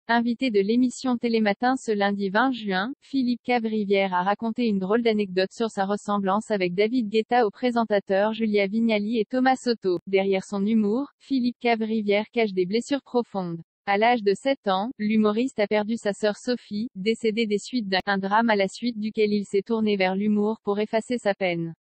Invité de l'émission Télématin ce lundi 20 juin, Philippe Cavrivière a raconté une drôle d'anecdote sur sa ressemblance avec David Guetta aux présentateurs Julia Vignali et Thomas Soto. Derrière son humour, Philippe Cavrivière cache des blessures profondes. À l'âge de 7 ans, l'humoriste a perdu sa sœur Sophie, décédée des suites d'un drame à la suite duquel il s'est tourné vers l'humour pour effacer sa peine.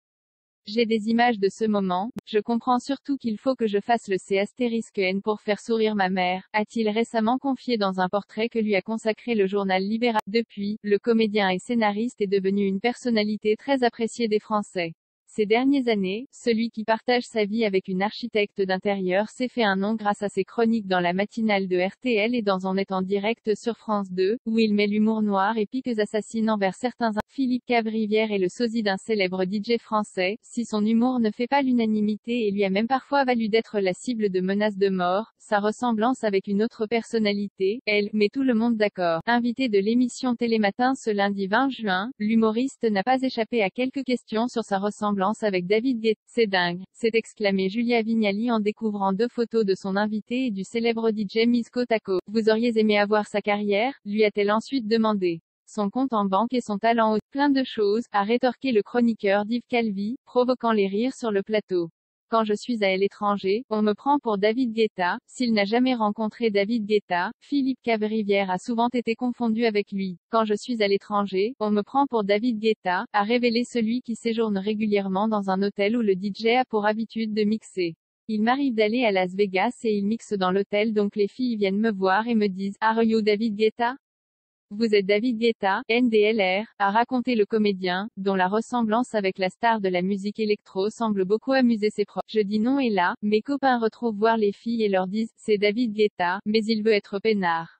J'ai des images de ce moment, je comprends surtout qu'il faut que je fasse le C*N pour faire sourire ma mère, a-t-il récemment confié dans un portrait que lui a consacré le journal Libération. Depuis, le comédien et scénariste est devenu une personnalité très appréciée des Français. Ces dernières années, celui qui partage sa vie avec une architecte d'intérieur s'est fait un nom grâce à ses chroniques dans la matinale de RTL et dans En est en direct sur France 2, où il met l'humour noir et piques assassines envers certains. Philippe Cavrivière est le sosie d'un célèbre DJ français, si son humour ne fait pas l'unanimité et lui a même parfois valu d'être la cible de menaces de mort, sa ressemblance avec une autre personnalité, elle, met tout le monde d'accord. Invité de l'émission Télématin ce lundi 20 juin, l'humoriste n'a pas échappé à quelques questions sur sa ressemblance avec David Guetta. C'est dingue, s'est exclamé Julia Vignali en découvrant 2 photos de son invité et du célèbre DJ Misko Tako. Vous auriez aimé avoir sa carrière, lui a-t-elle ensuite demandé. Son compte en banque et son talent plein de choses, a rétorqué le chroniqueur d'Yves Calvi, provoquant les rires sur le plateau. Quand je suis à l'étranger, on me prend pour David Guetta. S'il n'a jamais rencontré David Guetta, Philippe Cavrivière a souvent été confondu avec lui. Quand je suis à l'étranger, on me prend pour David Guetta, a révélé celui qui séjourne régulièrement dans un hôtel où le DJ a pour habitude de mixer. Il m'arrive d'aller à Las Vegas et il mixe dans l'hôtel donc les filles viennent me voir et me disent « Are you David Guetta ? Vous êtes David Guetta, NDLR, a raconté le comédien, dont la ressemblance avec la star de la musique électro semble beaucoup amuser ses proches. Je dis non et là, mes copains retrouvent voir les filles et leur disent, c'est David Guetta, mais il veut être peinard.